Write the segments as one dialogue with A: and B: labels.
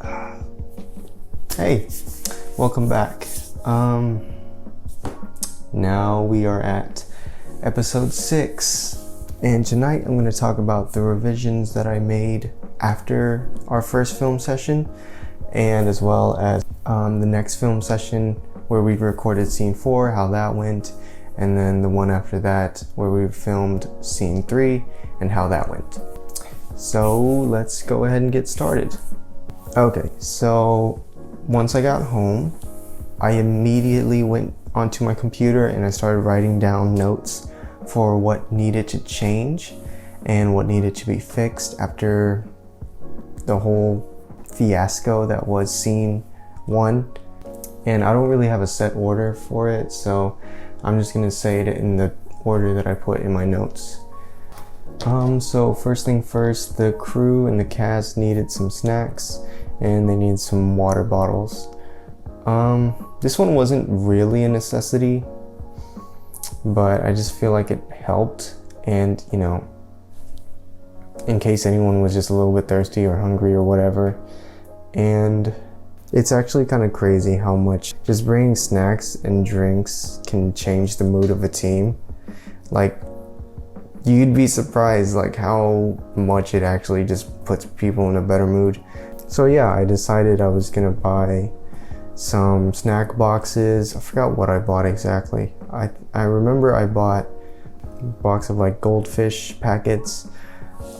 A: Hey, welcome back. Now we are at episode 6, and tonight I'm going to talk about the revisions that I made after our first film session, and as well as the next film session where we recorded scene 4, how that went, and then the one after that where we filmed scene 3 and how that went. So let's go ahead and get started. Okay, so once I got home, I immediately went onto my computer and I started writing down notes for what needed to change and what needed to be fixed after the whole fiasco that was scene 1. And I don't really have a set order for it, so I'm just gonna say it in the order that I put in my notes. So first thing first, the crew and the cast needed some snacks and they needed some water bottles. This one wasn't really a necessity, but I just feel like it helped, and you know, in case anyone was just a little bit thirsty or hungry or whatever. And it's actually kind of crazy how much just bringing snacks and drinks can change the mood of a team. Like, you'd be surprised like how much it actually just puts people in a better mood. So yeah, I decided I was gonna buy some snack boxes. I forgot what I bought exactly. I remember I bought a box of like goldfish packets.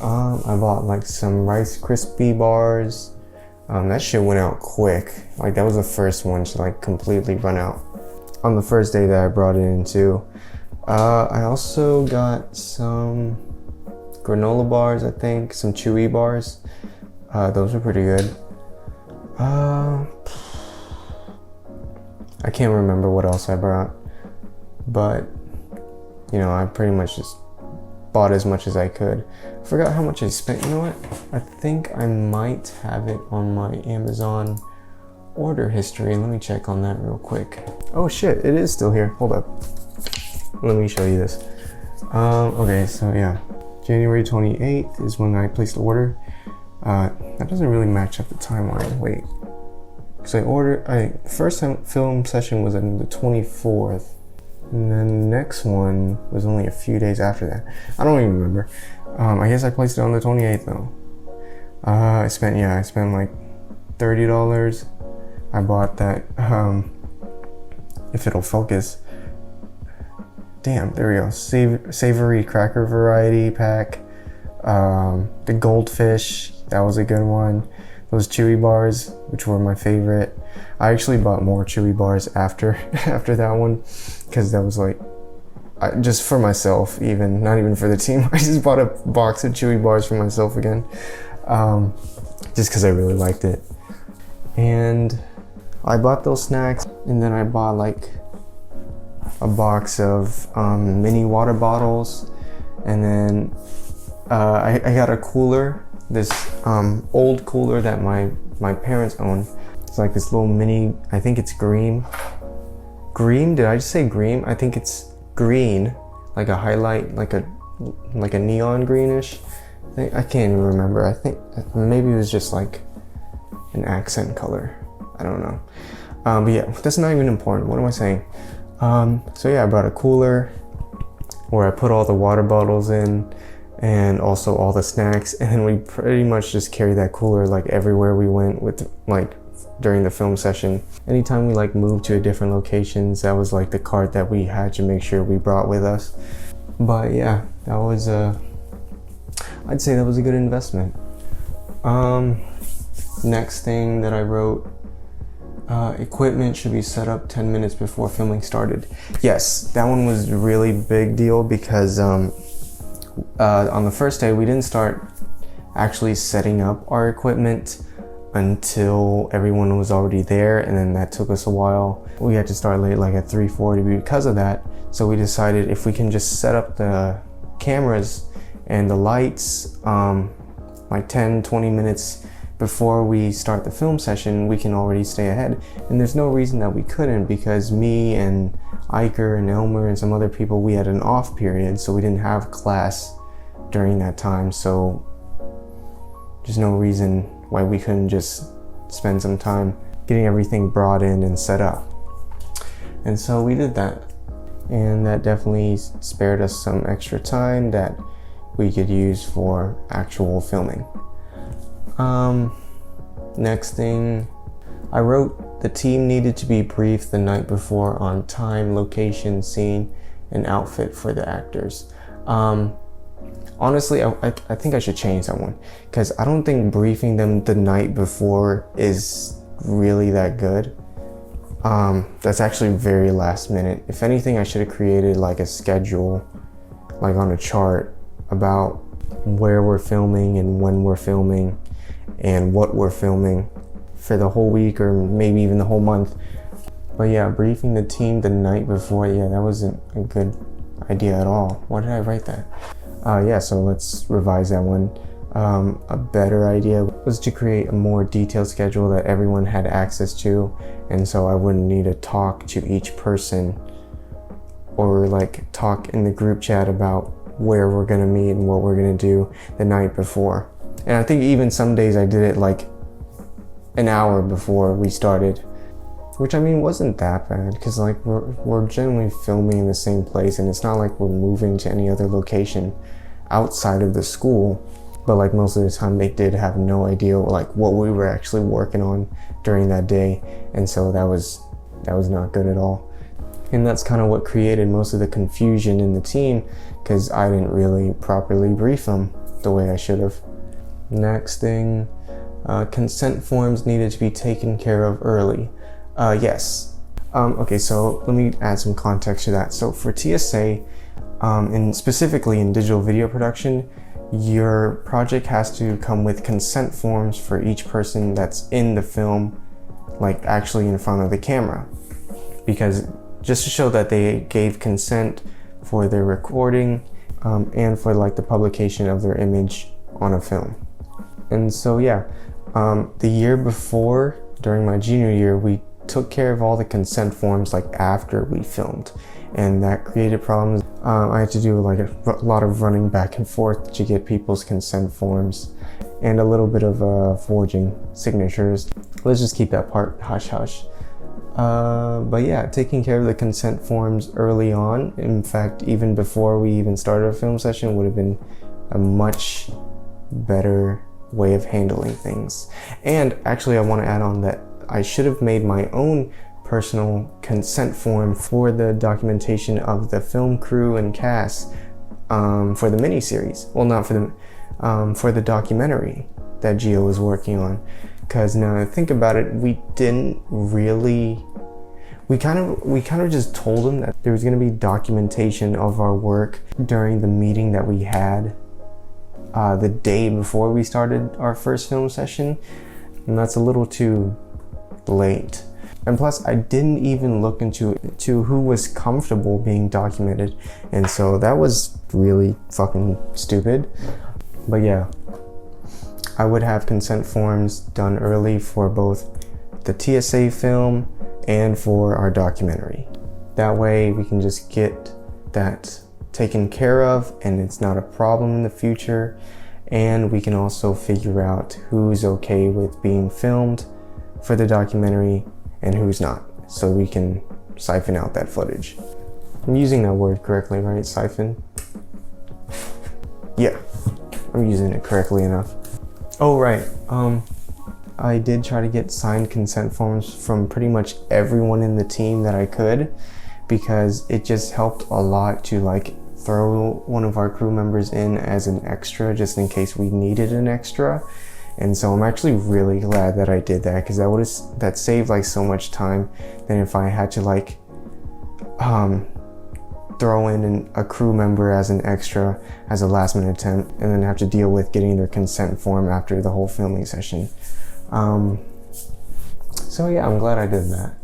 A: I bought like some Rice Krispie bars. That shit went out quick. Like, that was the first one to like completely run out on the first day that I brought it in too. I also got some granola bars, I think, some chewy bars. Those were pretty good. I can't remember what else I brought, but you know, I pretty much just bought as much as I could. I forgot how much I spent. You know what? I think I might have it on my Amazon order history. Let me check on that real quick. Oh shit, it is still here. Hold up. Let me show you this. Okay, so yeah, January 28th is when I placed the order. That doesn't really match up the timeline. Wait, because first film session was on the 24th, and then the next one was only a few days after that. I don't even remember. I guess I placed it on the 28th though. I spent like $30. I bought that, if it'll focus. Damn, there we go. Savory cracker variety pack. The goldfish, that was a good one. Those chewy bars, which were my favorite. I actually bought more chewy bars after that one, because that was like, just for myself, even not even for the team. I just bought a box of chewy bars for myself again, just because I really liked it. And I bought those snacks, and then I bought like a box of mini water bottles, and then I got a cooler, this old cooler that my parents own. It's like this little mini, I think it's green. Did I just say green? I think it's green, like a highlight, like a neon greenish thing. I can't even remember. I think maybe it was just like an accent color. I don't know. But yeah, that's not even important. What am I saying? So yeah, I brought a cooler where I put all the water bottles in and also all the snacks, and then we pretty much just carried that cooler like everywhere we went with, like, during the film session. Anytime we like moved to a different locations, that was like the cart that we had to make sure we brought with us. But yeah, that was I'd say that was a good investment. Next thing that I wrote, equipment should be set up 10 minutes before filming started. Yes, that one was a really big deal because on the first day we didn't start actually setting up our equipment until everyone was already there, and then that took us a while. We had to start late, like at 3:40 because of that. So we decided if we can just set up the cameras and the lights like 10-20 minutes before we start the film session, we can already stay ahead. And there's no reason that we couldn't, because me and Iker and Elmer and some other people, we had an off period, so we didn't have class during that time. So there's no reason why we couldn't just spend some time getting everything brought in and set up. And so we did that. And that definitely spared us some extra time that we could use for actual filming. Next thing, I wrote the team needed to be briefed the night before on time, location, scene, and outfit for the actors. Honestly, I think I should change that one, because I don't think briefing them the night before is really that good. That's actually very last minute. If anything, I should have created like a schedule, like on a chart, about where we're filming and when we're filming and what we're filming for the whole week or maybe even the whole month. But yeah, briefing the team the night before, yeah, that wasn't a good idea at all. Why did I write that? Yeah, so let's revise that one. A better idea was to create a more detailed schedule that everyone had access to, and so I wouldn't need to talk to each person or like talk in the group chat about where we're gonna meet and what we're gonna do the night before. And I think even some days I did it like an hour before we started, which I mean wasn't that bad, because like we're generally filming in the same place, and it's not like we're moving to any other location outside of the school. But like most of the time they did have no idea like what we were actually working on during that day, and so that was not good at all. And that's kind of what created most of the confusion in the team, because I didn't really properly brief them the way I should have. Next thing, consent forms needed to be taken care of early. Yes. Okay, so let me add some context to that. So for TSA, and specifically in digital video production, your project has to come with consent forms for each person that's in the film, like actually in front of the camera, because just to show that they gave consent for their recording and for like the publication of their image on a film. And so yeah, the year before, during my junior year, we took care of all the consent forms like after we filmed, and that created problems. I had to do like a lot of running back and forth to get people's consent forms and a little bit of forging signatures. Let's just keep that part hush hush. But yeah, taking care of the consent forms early on, in fact even before we even started a film session, would have been a much better way of handling things. And actually I want to add on that I should have made my own personal consent form for the documentation of the film crew and cast for the miniseries. Well, not for the documentary that Gio was working on. Because now I think about it, we kind of just told him that there was going to be documentation of our work during the meeting that we had the day before we started our first film session, and that's a little too late. And plus, I didn't even look into who was comfortable being documented, and so that was really fucking stupid. But yeah, I would have consent forms done early for both the TSA film and for our documentary. That way we can just get that taken care of and it's not a problem in the future, and we can also figure out who's okay with being filmed for the documentary and who's not, so we can siphon out that footage. I'm using that word correctly, right? Siphon? Yeah, I'm using it correctly enough. Oh right, I did try to get signed consent forms from pretty much everyone in the team that I could, because it just helped a lot to like throw one of our crew members in as an extra just in case we needed an extra. And so I'm actually really glad that I did that, because that saved like so much time than if I had to like throw in a crew member as an extra as a last minute attempt and then have to deal with getting their consent form after the whole filming session. So yeah, I'm glad I did that.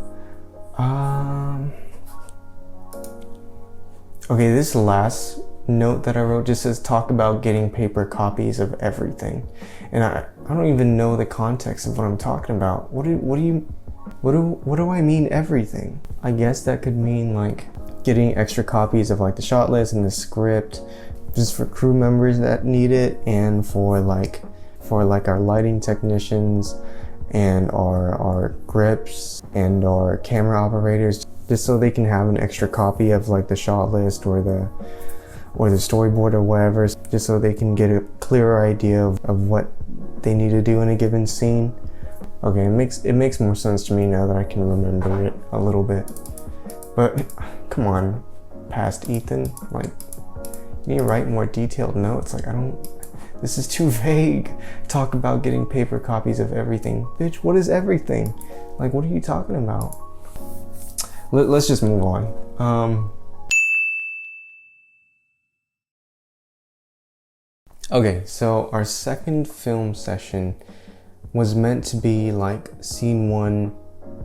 A: Okay, this last note that I wrote just says talk about getting paper copies of everything, and I don't even know the context of what I'm talking about. What do I mean everything? I guess that could mean like getting extra copies of like the shot list and the script just for crew members that need it, and for like our lighting technicians and our grips and our camera operators, just so they can have an extra copy of like the shot list or the storyboard or whatever, just so they can get a clearer idea of what they need to do in a given scene. Okay, it makes more sense to me now that I can remember it a little bit. But come on, past Ethan, like, you need to write more detailed notes. Like, this is too vague. Talk about getting paper copies of everything. Bitch, what is everything? Like, what are you talking about? Let's just move on. Okay, so our second film session was meant to be like scene 1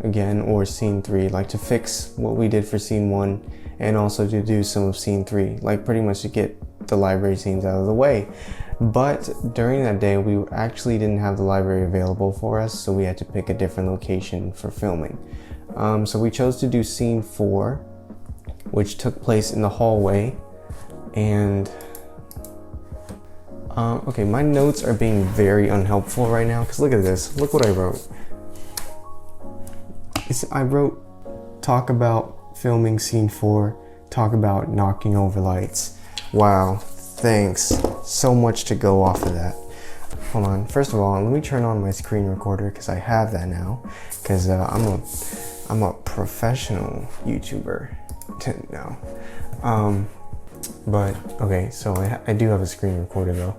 A: again, or scene 3, like to fix what we did for scene 1 and also to do some of scene 3, like pretty much to get the library scenes out of the way. But during that day, we actually didn't have the library available for us, so we had to pick a different location for filming. So we chose to do scene 4, which took place in the hallway. And okay, my notes are being very unhelpful right now, because look at this. Look what I wrote. I wrote, talk about filming scene 4, talk about knocking over lights. Wow, thanks. So much to go off of that. Hold on. First of all, let me turn on my screen recorder, because I have that now. Because I'm a professional YouTuber now. But okay, so I do have a screen recorder though.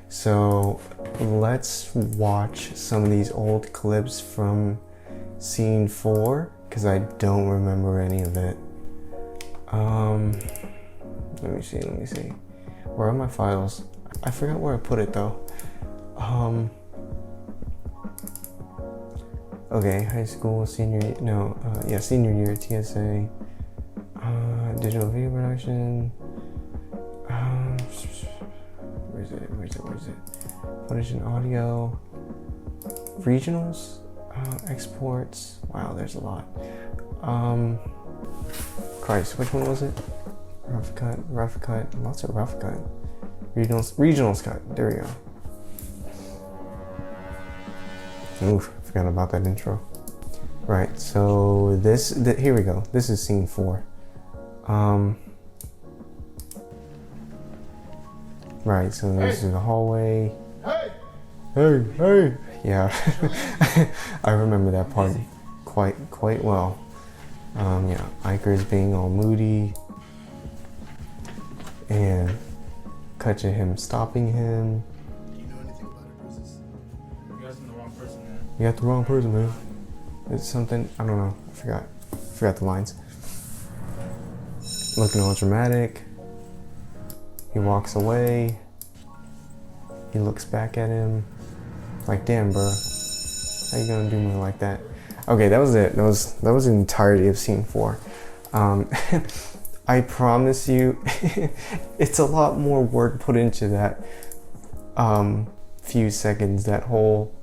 A: So let's watch some of these old clips from scene 4, because I don't remember any of it. Let me see. Where are my files? I forgot where I put it though. Okay, high school, senior year TSA, digital video production. Where is it? Footage and audio. Regionals, exports. Wow, there's a lot. Christ, which one was it? Rough cut, lots of rough cut. Regionals cut, there we go. Oof, forgot about that intro. Right, so here we go. This is scene 4. Right, so this is the hallway. Hey! Yeah, I remember that part quite well. Yeah, Iker's being all moody, and cut to him stopping him.
B: Do you know anything about it, Bruises?
C: You got the wrong person, man.
A: You got the wrong person, man. It's something, I don't know, I forgot the lines. Looking all dramatic. He walks away. He looks back at him. Like, damn, bro. How you gonna do me like that? Okay, that was it. That was the entirety of scene 4. I promise you, it's a lot more work put into that few seconds. That whole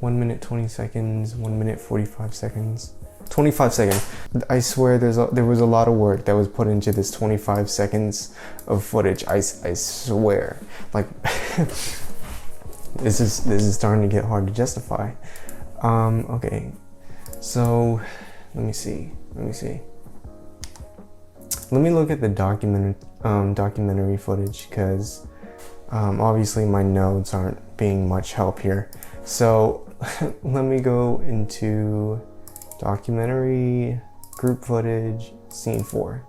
A: 1 minute 20 seconds, 1 minute 45 seconds. 25 seconds. I swear there was a lot of work that was put into this 25 seconds of footage. I swear. Like, this is starting to get hard to justify. Okay, so let me see. Let me look at the documentary footage, because obviously my notes aren't being much help here. So let me go into documentary, group footage, scene 4.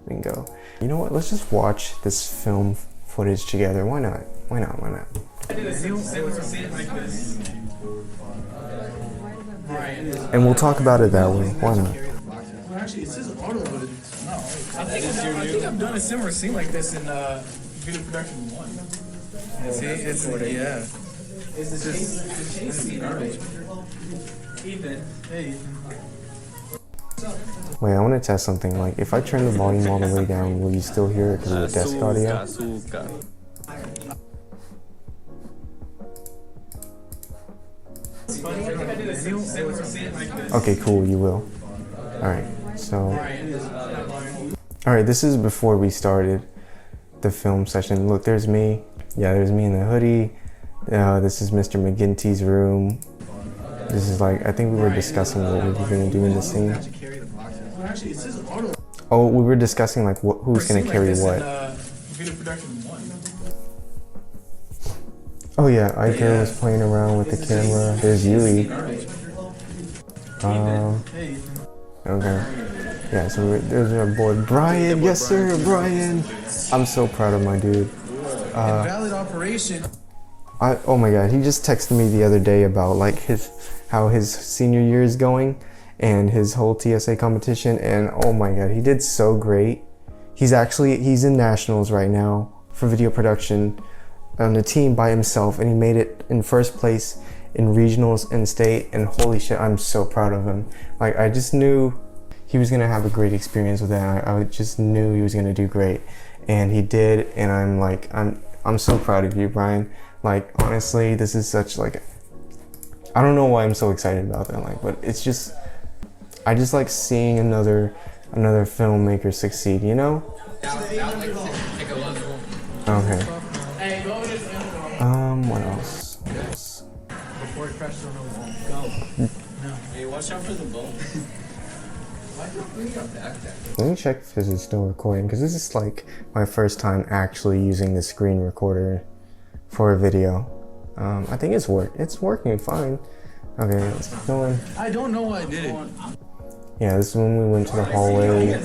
A: We can go. You know what? Let's just watch this film footage together. Why not? And we'll talk about it that way. Why not?
B: Well, actually, it says auto, but it's no.
C: I think I've done a similar scene like this in video production 1. See, it's yeah. It's just garbage. Ethan. Hey, Ethan.
A: Wait, I want to test something. Like, if I turn the volume all the way down, will you still hear it because of the desk audio? Okay, cool, you will. Alright, so... Alright, this is before we started the film session. Look, there's me. Yeah, there's me in the hoodie. This is Mr. McGinty's room. This is like, I think we were discussing what we were gonna do in the scene.
B: Carry the boxes. Well, actually, it says auto.
A: Oh, we were discussing like who's gonna carry what.
C: Video production 1.
A: Oh yeah, Iker was playing around with the camera. There's Yui. Okay. Yeah, so there's our boy Brian. Yes sir, Brian. I'm so proud of my dude.
C: Valid operation.
A: Oh my god, he just texted me the other day about like how his senior year is going and his whole TSA competition, and oh my god, he did so great. He's in nationals right now for video production on the team by himself, and he made it in first place in regionals and state, and holy shit, I'm so proud of him. Like, I just knew he was gonna have a great experience with that. I just knew he was gonna do great, and he did. And I'm so proud of you, Brian. Like, honestly, this is such like, I don't know why I'm so excited about that, like, but it's just, I just like seeing another filmmaker succeed, you know? Okay. What else?
C: Before it crashes on the wall. Go. No. Hey, watch out for the boat.
A: Let me check if this is still recording, because this is like my first time actually using the screen recorder for a video. I think it's working fine. Okay, let's keep going.
C: I don't know why I did it.
A: Yeah, this is when we went to the hallway.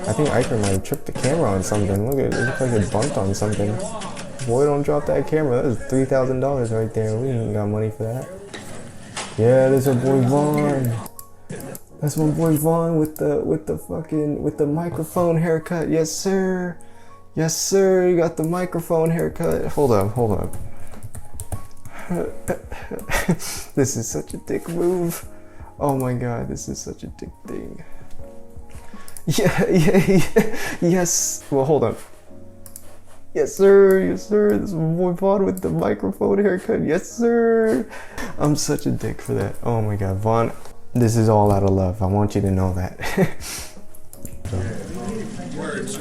A: I think Iker might have tripped the camera on something. Look at it, it looks like it bumped on something. Boy, don't drop that camera. That was $3,000 right there. We ain't got money for that. Yeah, there's our boy Vaughn. That's my boy Vaughn with the microphone haircut. Yes sir. Yes sir, you got the microphone haircut. Hold up. This is such a dick move. Oh my god, this is such a dick thing. Yeah, yes. Well, hold on. Yes, sir. This is my boy Vaughn with the microphone haircut. Yes, sir. I'm such a dick for that. Oh my god, Vaughn. This is all out of love. I want you to know that.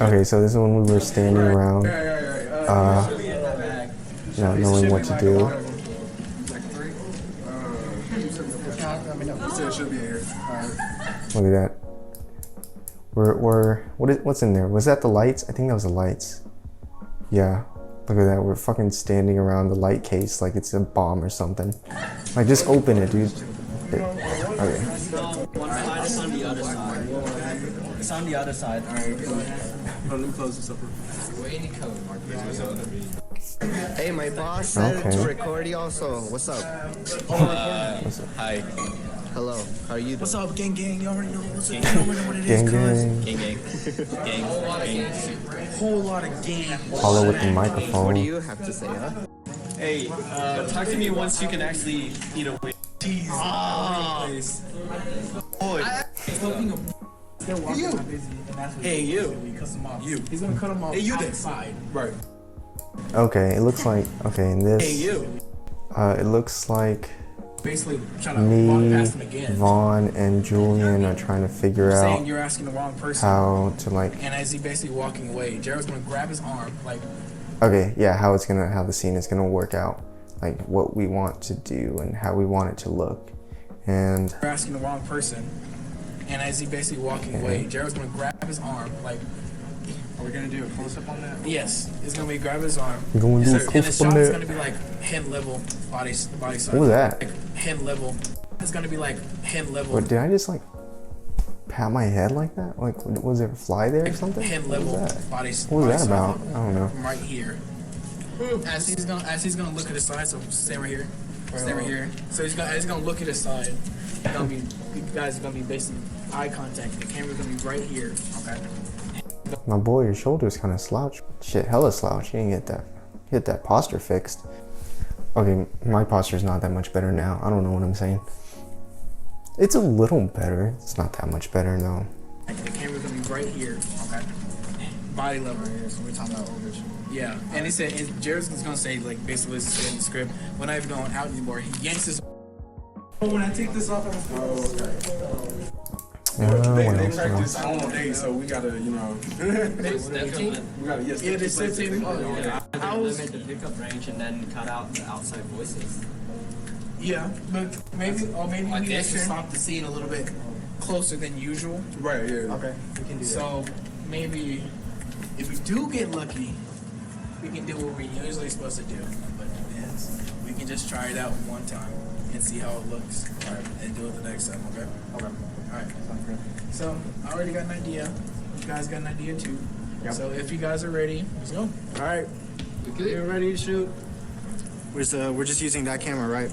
A: Okay, so this is when we were standing around, not knowing what to do. Look at that. What's in there? Was that the lights? I think that was the lights. Yeah. Look at that. We're fucking standing around the light case like it's a bomb or something. Like, just open it, dude. Okay.
D: It's on the other side. It's on the other side.
B: Let me close this up.
E: Hey, my boss said to record you also. What's up?
D: Hi.
E: Hello. How are you doing?
B: What's up, gang? You already know what's up. You already know what it is,
A: Gang.
B: Whole lot of gang.
A: Follow with the microphone.
E: What do you have to say, huh?
D: Hey, talk to me once you can actually eat a wing.
B: Jeez. Hey, you. You. He's gonna cut him off. Hey, you outside. Right.
A: Okay, it looks like, okay, in this,
B: Hey, you.
A: it looks like
B: Basically, trying to walk
A: me,
B: past him again.
A: Vaughn, and Julian are trying to figure
B: Saying
A: out
B: you're asking the wrong person.
A: how to like,
B: And as he basically walking away, Jared's gonna grab his arm, like,
A: okay, yeah, how the scene is gonna work out, like what we want to do and how we want it to look, and
B: you're asking the wrong person. And as he basically walking away, Jared's gonna grab his arm, like,
C: Are we gonna do a close up on that?
B: yes, it's gonna be grab his arm.
A: we're gonna do a
B: And the
A: close up on
B: shot's
A: that.
B: gonna be like head level, body side.
A: What was that?
B: Like head level. It's gonna be like head level.
A: What, did I just like pat my head like that? Like, was there a fly there or something?
B: Head
A: What
B: level,
A: was that?
B: body.
A: What was
B: body
A: that
B: side.
A: about? I don't know.
B: From right here. As he's gonna look at his side, so stay right here. Stay right here. So as he's gonna look at his side. You guys are gonna be basically eye contact. The camera's gonna be right here. Okay.
A: My boy, your shoulder's kind of slouched. Shit, hella slouch. You didn't get that posture fixed. Okay, my posture's not that much better now. I don't know what I'm saying. It's a little better. It's not that much better, no.
B: The camera's gonna be right here. Okay. Body level.
C: So we're talking about overture.
B: Yeah. And he said, and Jared's gonna say, like, basically this is in the script. We're not even going out anymore. He yanks his. When I take this off,
C: They
A: what else?
C: practice all day, so we gotta, you know. we gotta, yes.
B: Yeah, they said they. I was.
D: Limit the pickup range and then cut out the outside voices.
B: Yeah, but maybe we
D: Like
B: need to
D: this,
B: stop the scene a little bit closer than usual.
C: Right, yeah.
B: Okay, we can do that. So maybe if we do get lucky, we can do what we're usually supposed to do. But it's, we can just try it out one time and see how it looks, and do it the next time. Okay. Okay. All right. So I already got an idea. You guys got an idea too. Yep. So if you guys are ready, let's go. All right. You're ready to shoot.
E: We're just using that camera, right?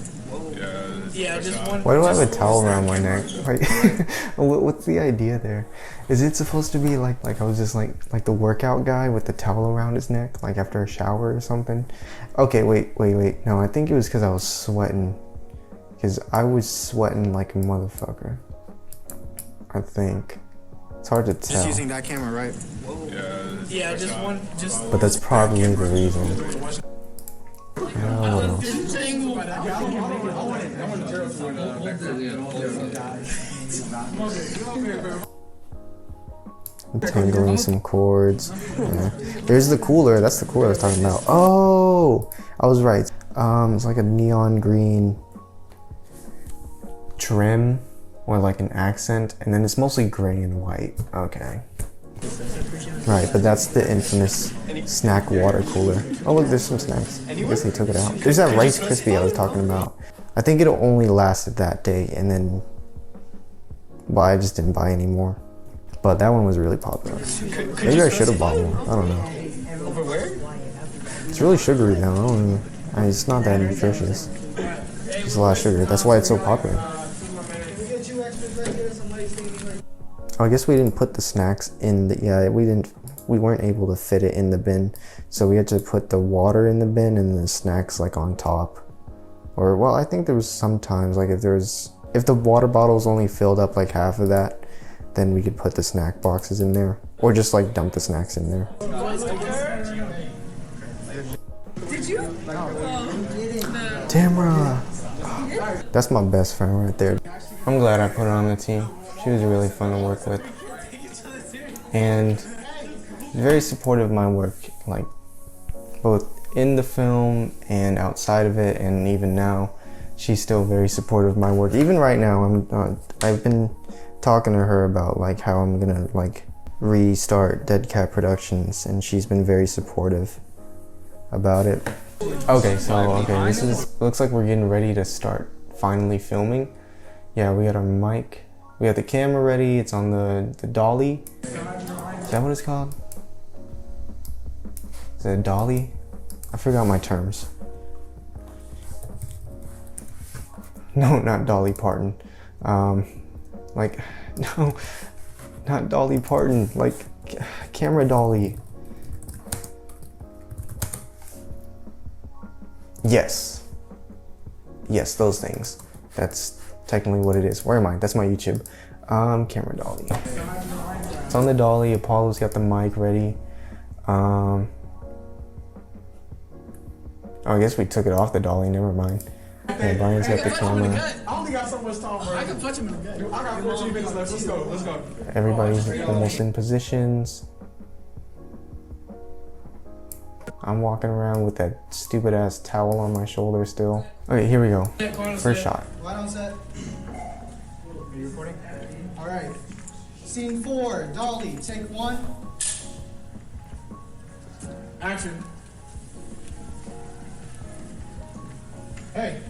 B: Yeah, just one.
A: Why do I have a towel around my neck? Like, what's the idea there? Is it supposed to be like I was just like the workout guy with the towel around his neck, like after a shower or something? Okay, wait. No, I think it was because I was sweating. Because I was sweating like a motherfucker. I think. It's hard to tell.
E: Just using that camera, right?
B: Yeah, just one. Just.
A: But that's probably the reason. Oh. Tangling some cords. Yeah. There's the cooler. That's the cooler I was talking about. Oh, I was right. It's like a neon green trim or like an accent, and then it's mostly gray and white. Okay. Right, but that's the infamous snack water cooler. Oh look, there's some snacks. I guess they took it out. There's that Rice Krispie I was talking about. I think it only lasted that day, and then, well, I just didn't buy any more. But that one was really popular. Maybe I should have bought one. I don't know. It's really sugary though. I don't know. It's not that nutritious. It's a lot of sugar. That's why it's so popular. Oh, I guess we didn't put the snacks in the, yeah, we weren't able to fit it in the bin. So we had to put the water in the bin and the snacks like on top. Or, well, I think there was sometimes, like if the water bottles only filled up like half of that, then we could put the snack boxes in there. Or just like dump the snacks in there.
F: Did you?
A: Tamara! That's my best friend right there. I'm glad I put her on the team. She was really fun to work with. And very supportive of my work, like both in the film and outside of it, and even now, she's still very supportive of my work. Even right now, I've been talking to her about like how I'm gonna like restart Dead Cat Productions, and she's been very supportive about it. Okay, looks like we're getting ready to start finally filming. Yeah, we got our mic. We got the camera ready. It's on the dolly. Is that what it's called? Is it a dolly? I forgot my terms. No, not Dolly Parton. Like, no, not Dolly Parton. Like, camera dolly. Yes, those things. That's technically what it is. Where am I? That's my YouTube. Camera dolly. It's on the dolly. Apollo's got the mic ready. Oh, I guess we took it off the dolly. Never mind. Okay, Brian's got the camera.
C: I only got so much time, bro.
B: I can punch him in the gut.
C: I got 14 minutes left. Let's go.
A: Everybody's almost in positions. I'm walking around with that stupid ass towel on my shoulder still. Okay, here we go. First shot.
E: Right on set.
B: Are you recording?
E: All right. Scene 4, Dolly, take 1.
B: Action.
E: Hey.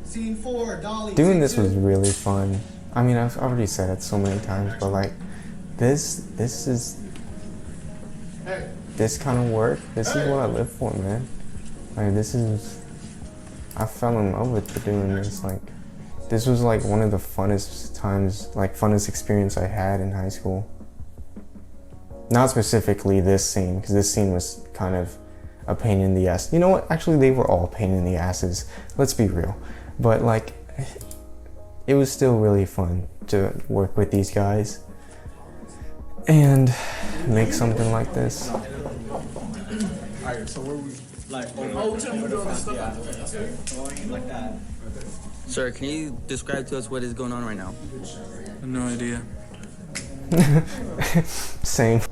E: Scene 4, Dolly.
A: Doing
E: take
A: this
E: 2.
A: was really fun. I mean, I've already said it so many times, but like, this kind of work, this is what I live for, man. Like, I fell in love with doing this. Like, this was like one of the funnest times, like funnest experience I had in high school. Not specifically this scene, because this scene was kind of a pain in the ass. You know what? Actually, they were all pain in the asses. Let's be real. But like, it was still really fun to work with these guys and make something like this.
C: Alright, so where we
D: Like
B: Oh, tell me who doing this stuff.
D: going like that.
E: Sir, can you describe to us what is going on right now?
C: No idea.
A: Same.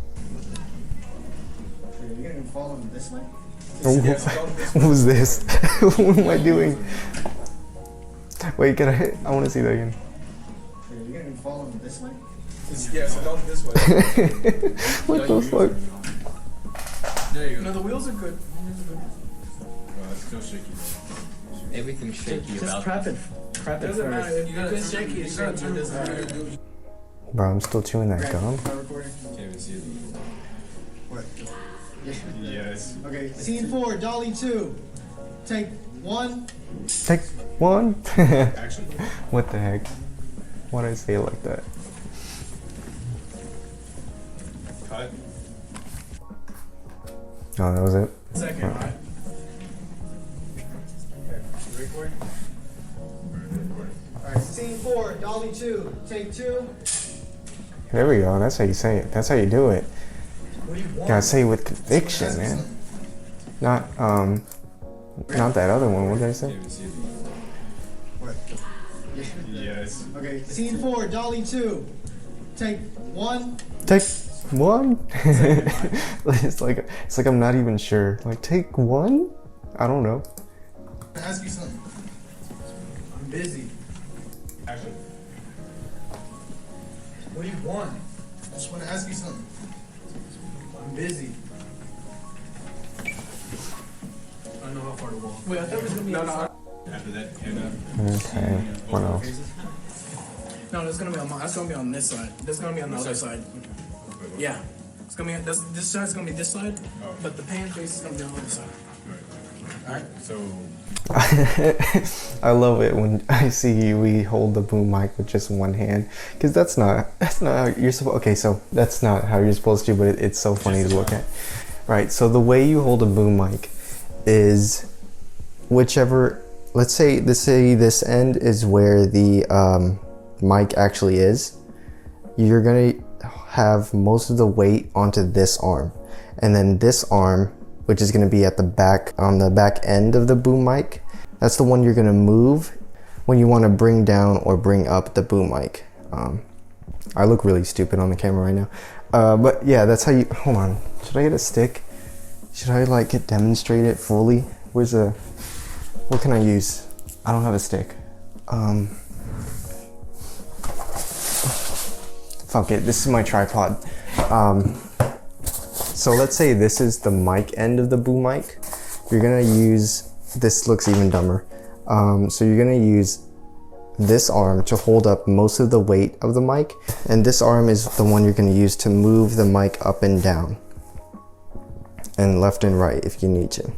G: You're gonna follow him this way?
A: What was this? What am I doing? Wait, can I want to see that again.
G: You're gonna follow him this way?
C: Yeah, so go this way.
A: What the fuck?
C: There you go.
B: No, the wheels are good.
C: It's still shaky.
D: Everything's shaky
B: Just
D: about
B: prep it. Prep it
C: Doesn't matter.
B: first.
C: You gotta
B: It's shaky. It's shaky. It doesn't matter.
A: Bro, I'm still chewing that gum.
C: Can't even see it.
G: What?
C: Yes.
G: Okay, scene 4, Dolly 2. Take 1.
A: Take one.
C: Action.
A: What the heck? Why'd I say it like that?
C: Cut.
A: Oh, that was it.
B: Second, right?
C: Record.
G: Alright, scene 4, Dolly 2. Take 2.
A: There we go. That's how you say it. That's how you do it.
G: What do you want?
A: Gotta say it with conviction, man. Not not that other one. What did I say?
C: Can't even see it.
G: What?
C: Yes.
G: Okay, scene 4, Dolly 2. Take 1.
A: Take one. It's like I'm not even sure. Like take one. I don't know.
G: Can I ask you something? I'm busy.
C: Action.
G: What do you want? I just want to ask you something. I'm busy.
C: I don't know how far to walk.
B: Wait, I thought it was gonna be.
C: After that, hand up.
A: Okay. What else?
B: No, that's gonna be on. That's gonna be on this side. That's gonna be on the other side. Yeah, it's gonna be. This side's gonna be this side, but the pan face is gonna be on the other side.
C: Alright, so
A: I love it when I see we hold the boom mic with just one hand, because that's not how you're supposed. Okay, so that's not how you're supposed to, but it's so funny to look at. Right. So the way you hold a boom mic is whichever. Let's say this end is where the mic actually is. You're gonna have most of the weight onto this arm, and then this arm, which is going to be at the back, on the back end of the boom mic, that's the one you're going to move when you want to bring down or bring up the boom mic. I look really stupid on the camera right now, but yeah, that's how you. Hold on, should I get a stick? Should I like demonstrate it fully? Where's a? What can I use? I don't have a stick. Fuck it, this is my tripod. So let's say this is the mic end of the boom mic. You're gonna use, this looks even dumber. So you're gonna use this arm to hold up most of the weight of the mic, and this arm is the one you're gonna use to move the mic up and down, and left and right if you need to.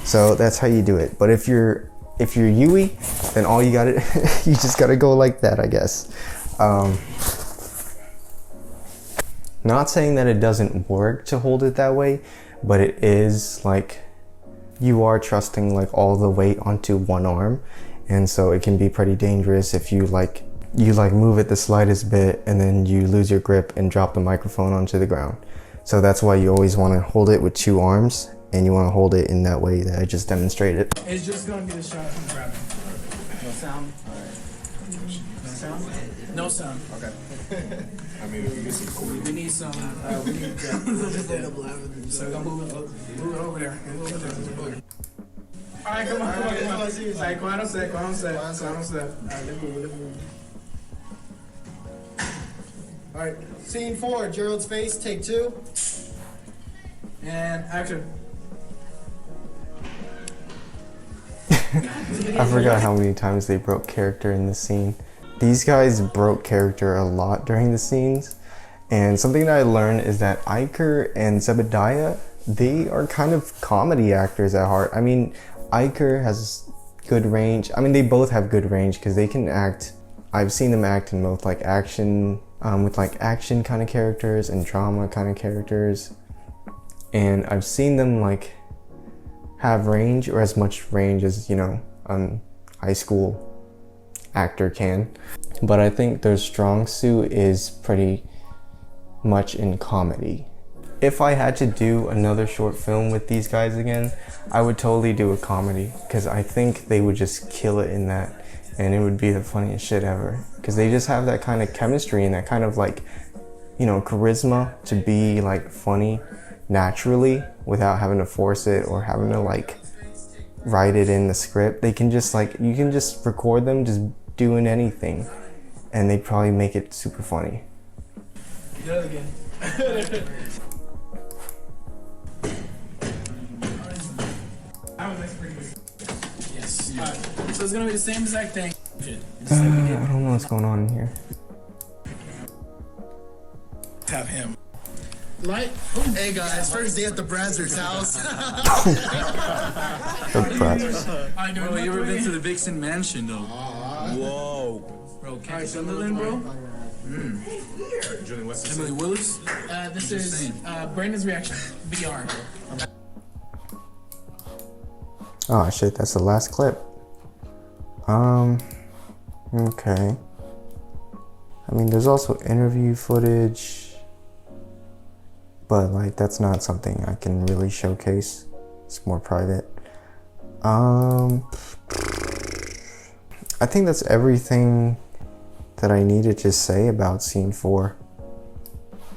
A: So that's how you do it. But if you're Yui, then all you gotta, you just gotta go like that, I guess. Not saying that it doesn't work to hold it that way, but it is like you are trusting like all the weight onto one arm, and so it can be pretty dangerous if you move it the slightest bit and then you lose your grip and drop the microphone onto the ground. So that's why you always want to hold it with two arms, and you want to hold it in that way that I just demonstrated.
B: It's just gonna be the shot from grabbing. No sound. No sound. No sound. Okay.
C: I mean, if you get some cool.
B: We need some. We need that. So go move it over there. Move it over there. All right, come on. Alright, quiet on set. Alright, let's move.
G: Alright, scene 4, Gerald's face, take 2.
B: And action.
A: I forgot how many times they broke character in this scene. These guys broke character a lot during the scenes, and something that I learned is that Iker and Zebediah, they are kind of comedy actors at heart. I mean, Iker has good range. I mean, they both have good range because they can act. I've seen them act in both like action, with like action kind of characters and drama kind of characters, and I've seen them like have range, or as much range as, you know, high school actor can. But I think their strong suit is pretty much in comedy. if I had to do another short film with these guys again, I would totally do a comedy, because I think they would just kill it in that, and it would be the funniest shit ever, because they just have that kind of chemistry and that kind of like, you know, charisma to be like funny naturally without having to force it or having to like write it in the script. They can just like, you can just record them just doing anything and they'd probably make it super funny.
B: Do it again. Yes. Alright, so it's gonna be the same exact thing.
A: I don't know what's going on in here.
B: Tap him. Light.
G: Hey guys, first day at the Brazzers house.
A: The brothers.
C: Bro, you ever been to the Vixen Mansion though?
G: Whoa.
C: Bro, Kate Sunderland, bro? Emily Willis?
B: This is Brandon's reaction. VR.
A: Oh shit, that's the last clip. Okay. I mean, there's also interview footage, but like that's not something I can really showcase. It's more private. I think that's everything that I needed to say about scene 4.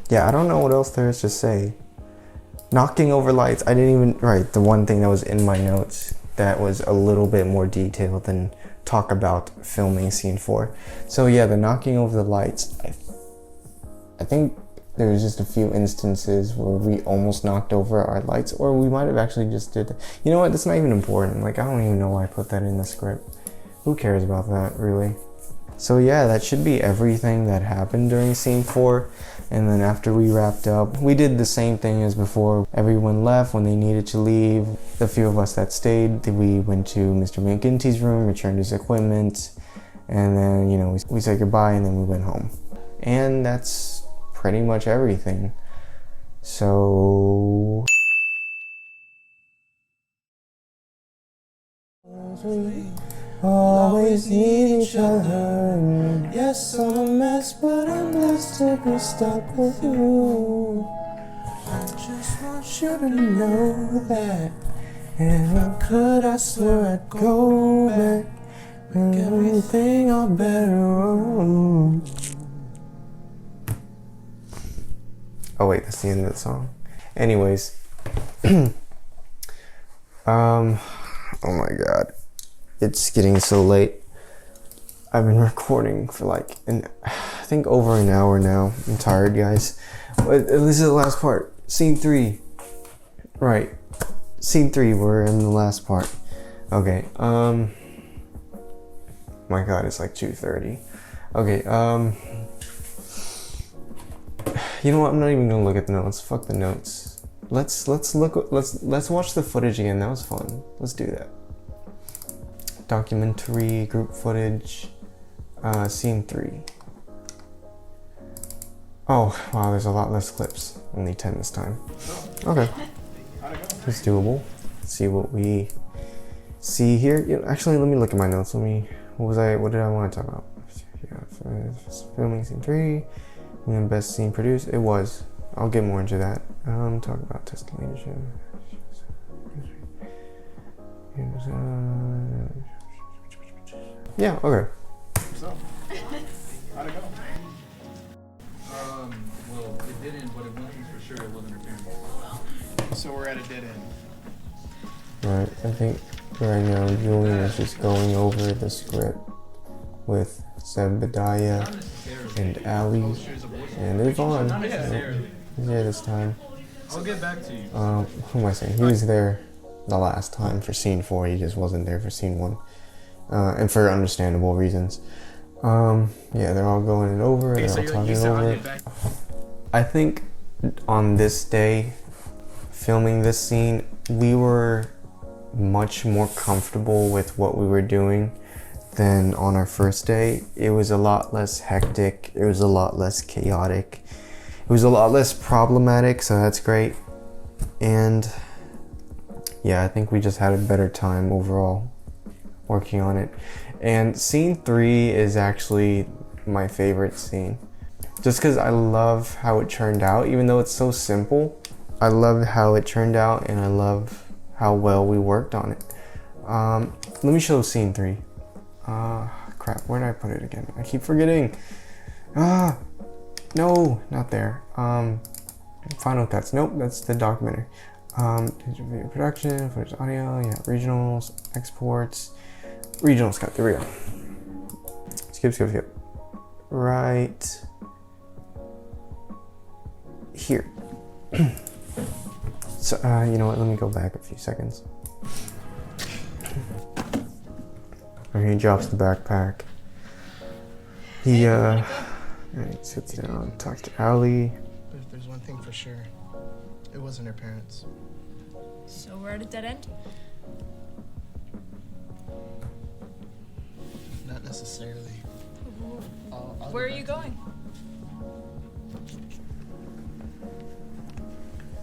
A: Yeah, I don't know what else there is to say. Knocking over lights, I didn't even write the one thing that was in my notes that was a little bit more detailed than talk about filming scene 4. So yeah, the knocking over the lights, I think there was just a few instances where we almost knocked over our lights, or we might have actually just did that. You know what, that's not even important. Like, I don't even know why I put that in the script. Who cares about that, really? So yeah, that should be everything that happened during scene 4. And then after we wrapped up, we did the same thing as before. Everyone left when they needed to leave. The few of us that stayed, we went to Mr. McGinty's room, returned his equipment, and then, you know, we said goodbye and then we went home. And that's pretty much everything. So... always need each other. Yes, I'm a mess, but I'm blessed to be stuck with you. I just want you to know that. And if I could, I swear I'd go back. Make everything all better. Oh wait, that's the end of the song. Anyways. Oh my god. It's getting so late. I've been recording for like, I think over an hour now. I'm tired, guys. But this is the last part. Scene 3. Right. Scene 3, we're in the last part. Okay, my god, it's like 2:30. Okay, you know what, I'm not even gonna look at the notes. Fuck the notes. Let's watch the footage again. That was fun. Let's do that. Documentary, group footage, scene 3. Oh, wow, there's a lot less clips. Only 10 this time. Okay. It's doable. Let's see what we see here. Actually, let me look at my notes. What did I want to talk about? Yeah, filming scene 3. And then best scene produced. It was. I'll get more into that. Talk about testing leadership. Yeah, okay.
C: So, how'd it go? Well, it didn't, but one thing's for sure, it wasn't apparent.
B: So we're at a dead end.
A: Right, I think right now Julian is just going over the script with Zebediah and Ali, and they're on.
C: Not necessarily.
A: He's here this time.
C: I'll get back to you.
A: Who am I saying? He was there the last time for scene 4. He just wasn't there for scene 1. And for understandable reasons. Yeah, they're all going it over. They're all talking it over. I think on this day, filming this scene, we were much more comfortable with what we were doing than on our first day. It was a lot less hectic. It was a lot less chaotic. It was a lot less problematic, so that's great. And yeah, I think we just had a better time overall working on it. And scene 3 is actually my favorite scene. Just because I love how it turned out, even though it's so simple. I love how it turned out, and I love how well we worked on it. Let me show scene 3. Crap, where did I put it again? I keep forgetting. No, not there. Final cuts. Nope, that's the documentary. Digital video production, footage, audio, yeah, regionals, exports, regionals cut. There we go. Skip. Right here. So, you know what? Let me go back a few seconds. He drops the backpack. He sits down, talks to Allie.
E: But if there's one thing for sure, it wasn't her parents.
F: So we're at a dead end?
E: Not necessarily.
F: Where are you going?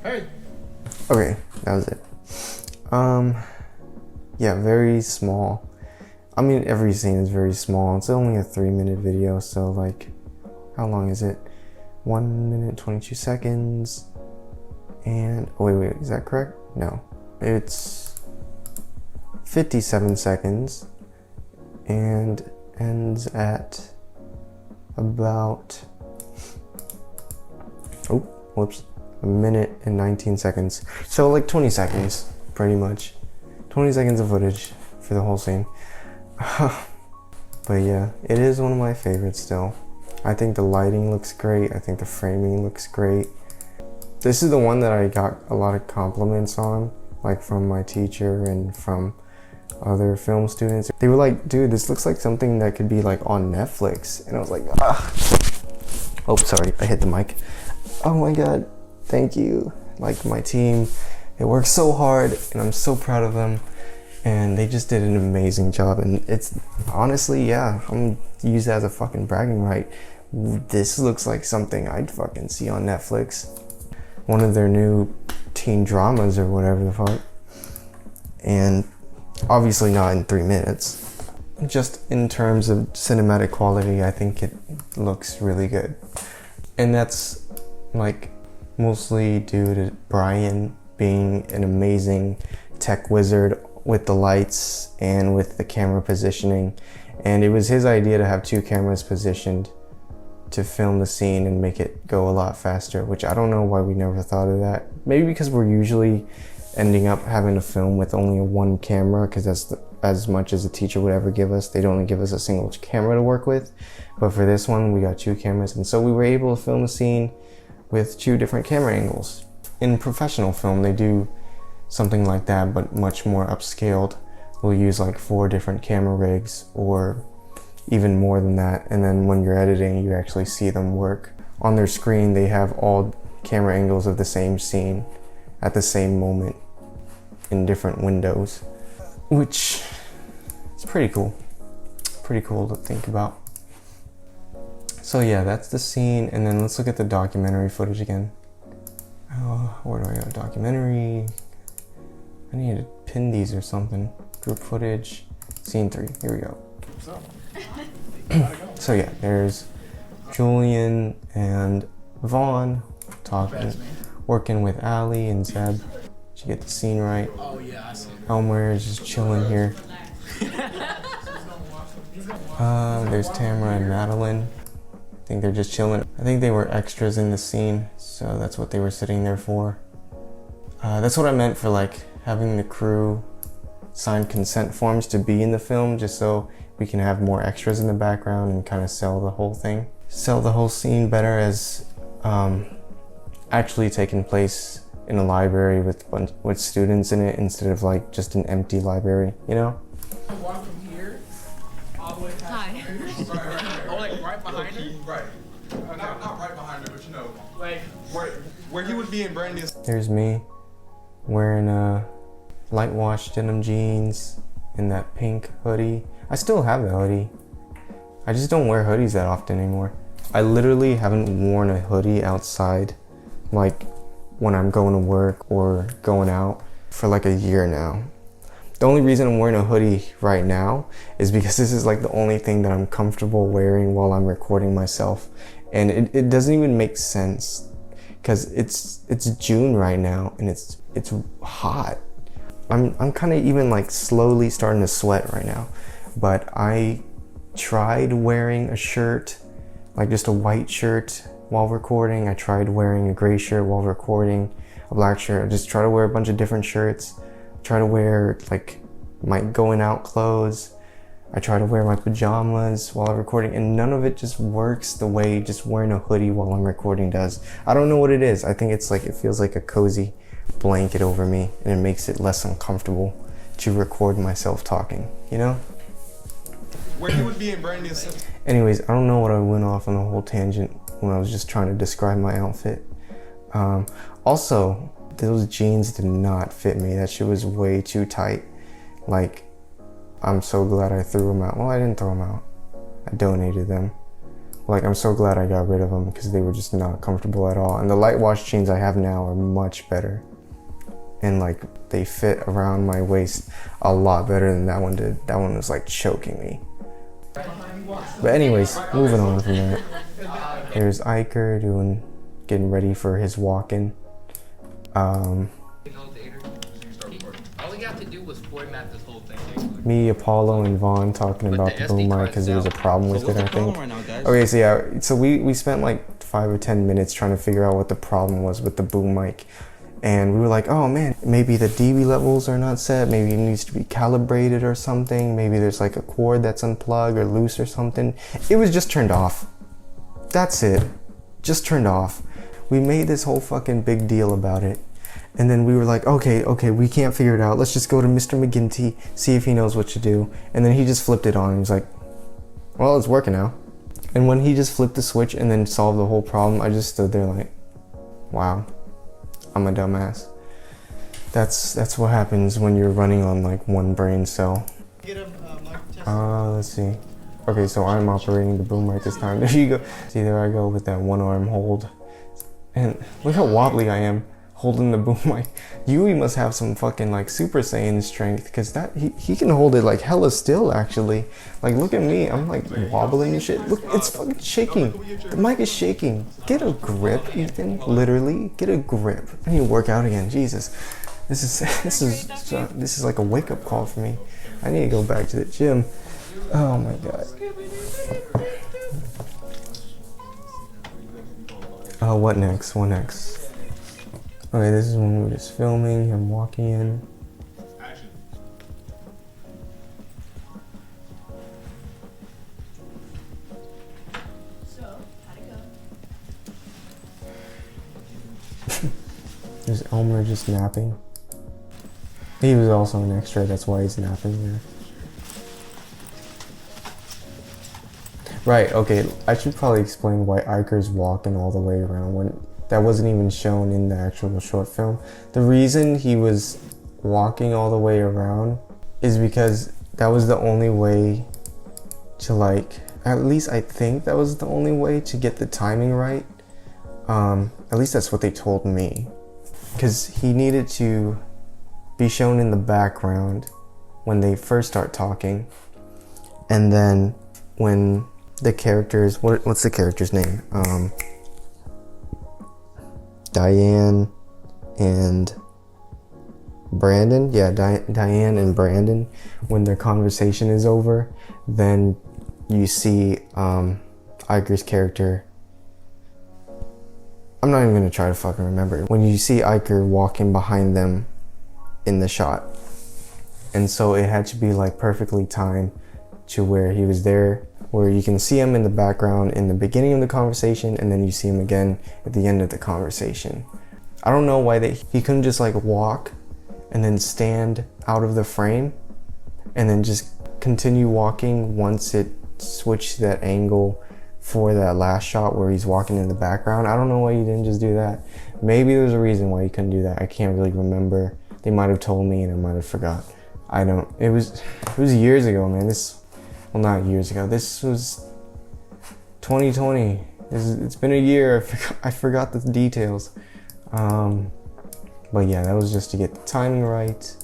G: Hey.
A: Okay, that was it. Yeah, very small. I mean, every scene is very small. It's only a 3-minute video, so like, how long is it? 1 minute, 22 seconds. And, oh wait, is that correct? No. It's 57 seconds and ends at about, oh, whoops, 1 minute and 19 seconds. So like 20 seconds, pretty much. 20 seconds of footage for the whole scene. But yeah, it is one of my favorites still. I think the lighting looks great. I think the framing looks great. This is the one that I got a lot of compliments on, like from my teacher and from other film students. They were like, dude, this looks like something that could be like on Netflix. And I was like, ah. Oh, sorry, I hit the mic. Oh my God, thank you. Like my team, they worked so hard and I'm so proud of them. And they just did an amazing job. And it's honestly, yeah, I'm gonna use that as a fucking bragging right. This looks like something I'd fucking see on Netflix. One of their new teen dramas or whatever the fuck. And obviously not in 3 minutes. Just in terms of cinematic quality, I think it looks really good. And that's like mostly due to Brian being an amazing tech wizard with the lights and with the camera positioning. And it was his idea to have 2 cameras positioned to film the scene and make it go a lot faster, which I don't know why we never thought of that. Maybe because we're usually ending up having to film with only 1 camera, because that's as much as a teacher would ever give us. They'd only give us a single camera to work with. But for this one, we got 2 cameras. And so we were able to film a scene with 2 different camera angles. In professional film, they do something like that, but much more upscaled. We'll use like 4 different camera rigs or even more than that. And then when you're editing, you actually see them work. On their screen, they have all camera angles of the same scene at the same moment in different windows, which is pretty cool. Pretty cool to think about. So yeah, that's the scene. And then let's look at the documentary footage again. Where do I go? Documentary. I need to pin these or something. Group footage, scene 3. Here we go. So yeah, there's Julian and Vaughn talking, working with Allie and Zeb to get the scene right.
B: Oh yeah, I see.
A: Elmer is just chilling here. There's Tamara and Madeline. I think they're just chilling. I think they were extras in the scene, so that's what they were sitting there for. That's what I meant for like having the crew sign consent forms to be in the film, just so we can have more extras in the background and kind of sell the whole thing. Sell the whole scene better as actually taking place in a library with students in it instead of like just an empty library, you know?
B: I walk from here all the way past.
F: Hi.
B: Oh, like right behind her?
G: Right. Not right behind her, but you know,
B: Like,
G: where he would be in Brandy's.
A: There's me wearing light wash denim jeans and that pink hoodie. I still have the hoodie. I just don't wear hoodies that often anymore. I literally haven't worn a hoodie outside, like when I'm going to work or going out, for like a year now. The only reason I'm wearing a hoodie right now is because this is like the only thing that I'm comfortable wearing while I'm recording myself. And it doesn't even make sense because it's June right now and it's hot. I'm kind of even like slowly starting to sweat right now. But I tried wearing a shirt, like just a white shirt while recording. I tried wearing a gray shirt while recording, a black shirt. I just try to wear a bunch of different shirts. Try to wear like my going out clothes. I try to wear my pajamas while I'm recording, and none of it just works the way just wearing a hoodie while I'm recording does. I don't know what it is. I think it's like, it feels like a cozy blanket over me, and it makes it less uncomfortable to record myself talking, you know?
C: Where you would be in brand new Sims.
A: Anyways, I don't know what I went off on a whole tangent when I was just trying to describe my outfit. Also, those jeans did not fit me. That shit was way too tight. Like, I'm so glad I threw them out. Well, I didn't throw them out. I donated them. Like, I'm so glad I got rid of them because they were just not comfortable at all. And the light wash jeans I have now are much better. And like, they fit around my waist a lot better than that one did. That one was like choking me. But anyways, moving on from that. There's Iker getting ready for his walk-in.
H: All you have to do was format this whole thing.
A: Me, Apollo, and Vaughn talking about the boom mic because there was a problem with it, I think. Okay, so yeah, so we spent like 5 or 10 minutes trying to figure out what the problem was with the boom mic. And we were like, oh man, maybe the dB levels are not set, maybe it needs to be calibrated or something, maybe there's like a cord that's unplugged or loose or something. It was just turned off. That's it. Just turned off. We made this whole fucking big deal about it. And then we were like, okay, we can't figure it out. Let's just go to Mr. McGinty, see if he knows what to do. And then he just flipped it on. He was like, well, it's working now. And when he just flipped the switch and then solved the whole problem, I just stood there like, wow, I'm a dumbass. That's what happens when you're running on like one brain cell. Let's see. Okay, so I'm operating the boom mic this time. There you go. See, there I go with that one arm hold. And look how wobbly I am holding the boom mic. Yui must have some fucking like Super Saiyan strength, because that he can hold it like hella still actually. Like, look at me, I'm like wobbling and shit. Look, it's fucking shaking. The mic is shaking. Get a grip, Ethan. Literally, get a grip. I need to work out again. Jesus, this is like a wake up call for me. I need to go back to the gym. Oh my god. What next? What next? Okay, this is when we're just filming, him walking in.
G: Action.
F: So, how'd it go?
A: There's Elmer just napping. He was also an extra, that's why he's napping there. Right, okay, I should probably explain why Iker's walking all the way around when that wasn't even shown in the actual short film. The reason he was walking all the way around is because that was the only way to, like, at least I think that was the only way to get the timing right. At least that's what they told me. Because he needed to be shown in the background when they first start talking. And then when the characters, what's the character's name? Diane and Brandon. Yeah, Diane and Brandon. When their conversation is over, then you see Iker's character. I'm not even gonna try to fucking remember. When you see Iker walking behind them in the shot. And so it had to be like perfectly timed to where he was there, where you can see him in the background in the beginning of the conversation, and then you see him again at the end of the conversation. I don't know why he couldn't just like walk and then stand out of the frame and then just continue walking once it switched that angle for that last shot where he's walking in the background. I don't know why you didn't just do that. Maybe there's a reason why you couldn't do that. I can't really remember. They might have told me and I might have forgot. I don't. It was years ago, man. Well, not years ago. This was 2020. It's been a year. I forgot the details. But yeah, that was just to get the timing right.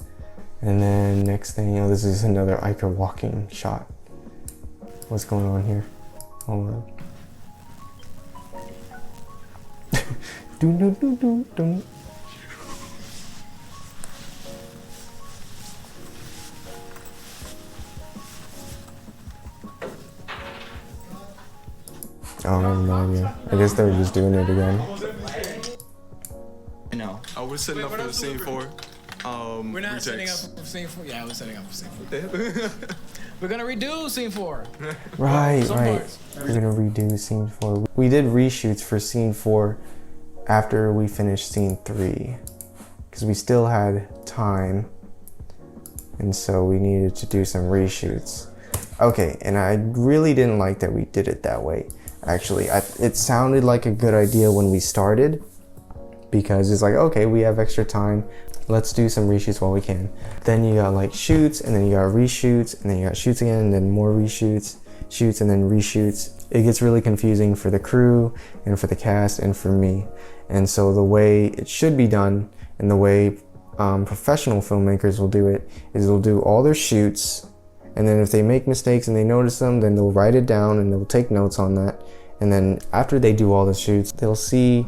A: And then next thing you know, this is another Iker walking shot. What's going on here? Hold on. Do do do do do. Oh, I have no idea. I guess they're just doing it again.
B: No.
I: We're setting up for the scene 4.
B: We're not setting up for scene 4. Yeah, we're setting up for scene 4. We're gonna redo scene 4.
A: Right,
B: Some
A: right.
B: parts.
A: We're gonna redo scene 4. We did reshoots for scene 4 after we finished scene 3. Because we still had time. And so we needed to do some reshoots. Okay, and I really didn't like that we did it that way. Actually, it sounded like a good idea when we started. Because it's like, okay, we have extra time. Let's do some reshoots while we can. Then you got like shoots, and then you got reshoots, and then you got shoots again, and then more reshoots, shoots, and then reshoots. It gets really confusing for the crew, and for the cast, and for me. And so the way it should be done, and the way professional filmmakers will do it, is they'll do all their shoots, and then if they make mistakes and they notice them, then they'll write it down, and they'll take notes on that. And then after they do all the shoots, they'll see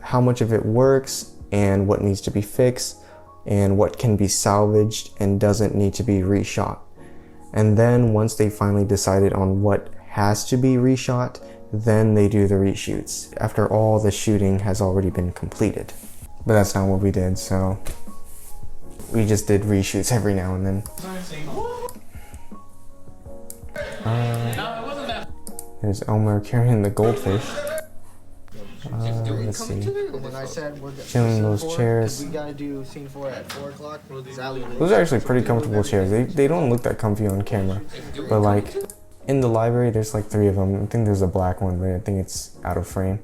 A: how much of it works, and what needs to be fixed, and what can be salvaged and doesn't need to be reshot. And then once they finally decided on what has to be reshot, then they do the reshoots after all the shooting has already been completed. But that's not what we did, so we just did reshoots every now and then. There's Elmer carrying the goldfish. Let's see.
E: When I said we're
A: Chilling in those chairs.
E: we gotta do scene 4 at 4 o'clock. Sally
A: Those are actually pretty comfortable chairs. They don't look that comfy on camera. But like in the library, there's like 3 of them. I think there's a black one, but I think it's out of frame.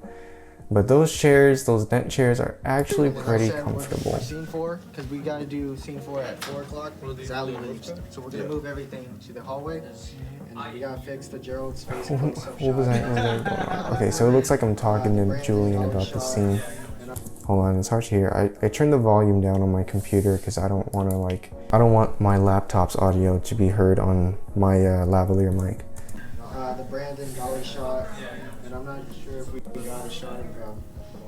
A: But those chairs, those vent chairs are actually pretty comfortable.
E: Scene 4, because we gotta do scene 4 at 4 o'clock. Sally leaves, so we're gonna move everything to the hallway, and we gotta fix the Gerald's face.
A: What was that? What was that going on? Okay, so it looks like I'm talking to Julian about the scene. Hold on, it's hard to hear. I turned the volume down on my computer because I don't want my laptop's audio to be heard on my lavalier mic.
E: The Brandon Dolly shot, and I'm not sure if we got a shot of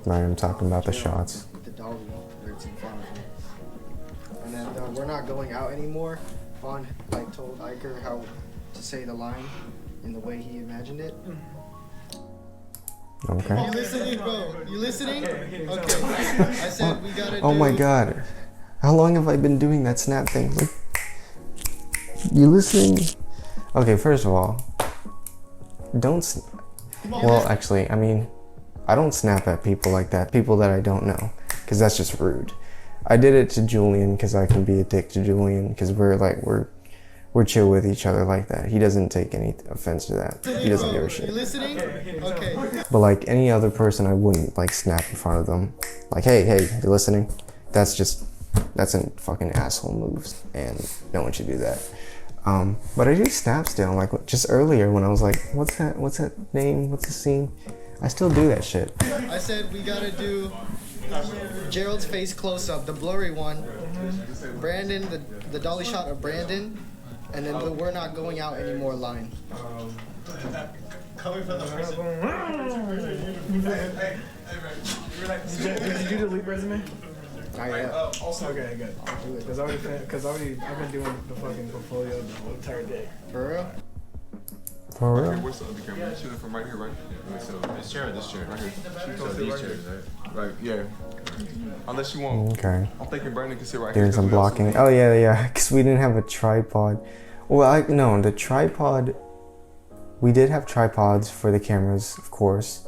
A: Right, I'm talking about the shots.
E: with the dolly where it's in front of him. And then we're not going out anymore. Vaughn like told Iker how to say the line in the way he imagined it.
A: Okay.
G: You listening, bro? You listening? Okay. I said we gotta
A: Oh my god. How long have I been doing that snap thing? You listening? Okay, first of all, well, actually, I mean, I don't snap at people like that, people that I don't know, because that's just rude. I did it to Julian because I can be a dick to Julian because we're chill with each other like that. He doesn't take any offense to that. He doesn't give a shit.
G: You listening? Okay.
A: But like any other person, I wouldn't like snap in front of them. Like, hey, you listening? That's a fucking asshole moves, and no one should do that. But I do snap still. Like just earlier when I was like, what's that name? What's the scene? I still do that shit.
G: I said we gotta do Gerald's face close up, the blurry one. Brandon, the dolly shot of Brandon, and then the we're not going out anymore line. Coming from the person.
B: Did you do the lead resume?
E: Not yet.
B: Okay, good. I'll do it. Because I've been doing the fucking portfolio the whole entire day.
E: For real?
A: For real?
I: Where's the other camera? You shooting from right here, right?
J: So this chair or this chair?
I: Right here.
J: So these chairs, right?
I: Right, yeah. Unless you want.
A: Okay.
I: I'm thinking Brandon can sit right here.
A: Doing some blocking. Oh yeah, because we didn't have a tripod. Well, the tripod. We did have tripods for the cameras, of course,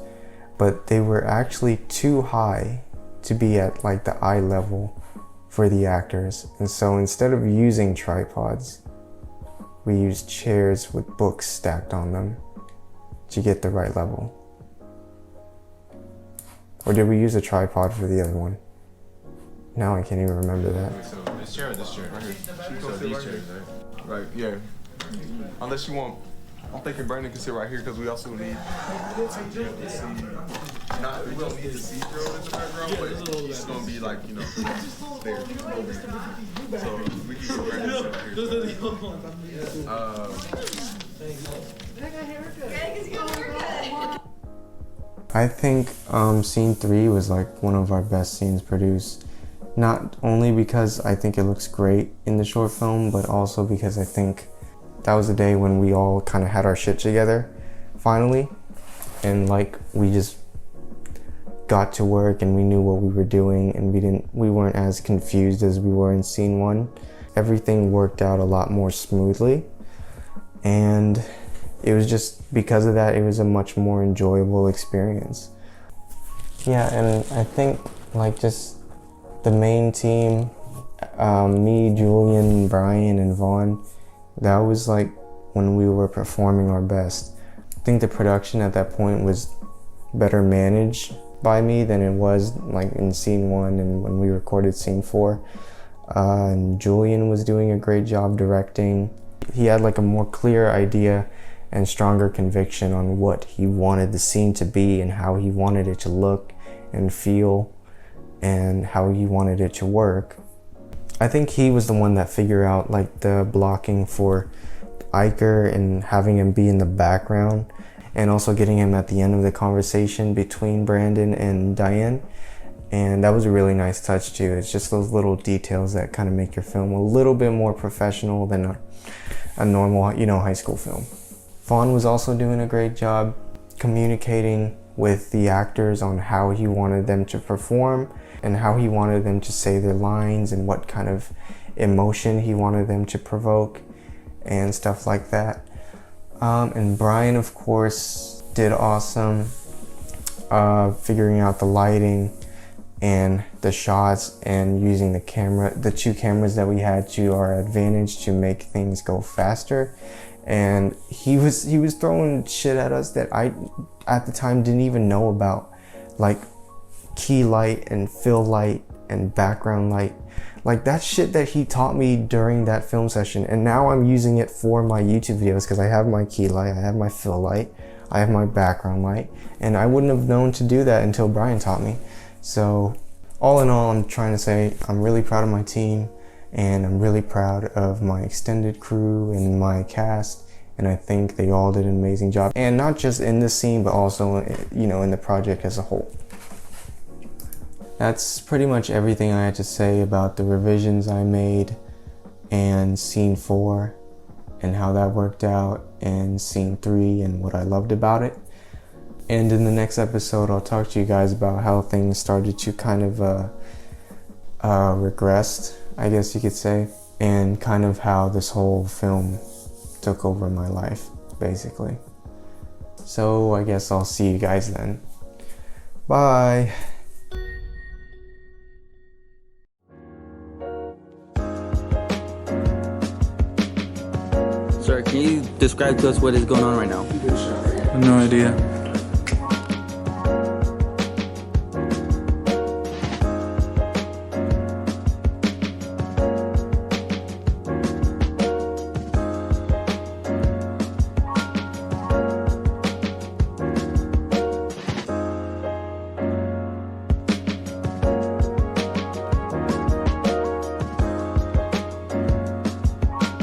A: but they were actually too high to be at like the eye level for the actors. And so instead of using tripods, we used chairs with books stacked on them to get the right level. Or did we use a tripod for the other one? Now I can't even remember that.
J: So this chair or this chair?
I: Right here.
J: So these chairs, right?
I: Right, yeah. Unless you want. I'm thinking Brandon can sit right here because we also need. We don't need to see Gerald in the background, but it's gonna be like there, over here. So we can go Brandon sit right here.
F: Okay, 'cause you got a haircut.
A: I think scene 3 was like one of our best scenes produced. Not only because I think it looks great in the short film, but also because I think that was the day when we all kind of had our shit together, finally. And like, we just got to work and we knew what we were doing, and we weren't as confused as we were in scene 1. Everything worked out a lot more smoothly. And it was just because of that, it was a much more enjoyable experience. Yeah, and I think like just the main team, me, Julian, Brian, and Vaughn, that was like when we were performing our best. I think the production at that point was better managed by me than it was like in scene 1 and when we recorded scene 4. And Julian was doing a great job directing. He had like a more clear idea and stronger conviction on what he wanted the scene to be and how he wanted it to look and feel and how he wanted it to work. I think he was the one that figured out like the blocking for Iker and having him be in the background, and also getting him at the end of the conversation between Brandon and Diane. And that was a really nice touch too. It's just those little details that kind of make your film a little bit more professional than a normal, high school film. Vaughn was also doing a great job communicating with the actors on how he wanted them to perform and how he wanted them to say their lines and what kind of emotion he wanted them to provoke and stuff like that. And Brian, of course, did awesome figuring out the lighting and the shots and using the 2 cameras that we had to our advantage to make things go faster. And he was throwing shit at us that I at the time didn't even know about, like key light and fill light and background light, like that shit that he taught me during that film session. And now I'm using it for my YouTube videos because I have my key light, I have my fill light, I have my background light, and I wouldn't have known to do that until Brian taught me. So all in all, I'm trying to say I'm really proud of my team, and I'm really proud of my extended crew and my cast, and I think they all did an amazing job. And not just in this scene, but also, in the project as a whole. That's pretty much everything I had to say about the revisions I made and scene 4 and how that worked out, and scene 3 and what I loved about it. And in the next episode, I'll talk to you guys about how things started to kind of regress, I guess you could say, and kind of how this whole film took over my life, basically. So I guess I'll see you guys then. Bye.
K: Sir, can you describe to us what is going on right now?
C: No idea.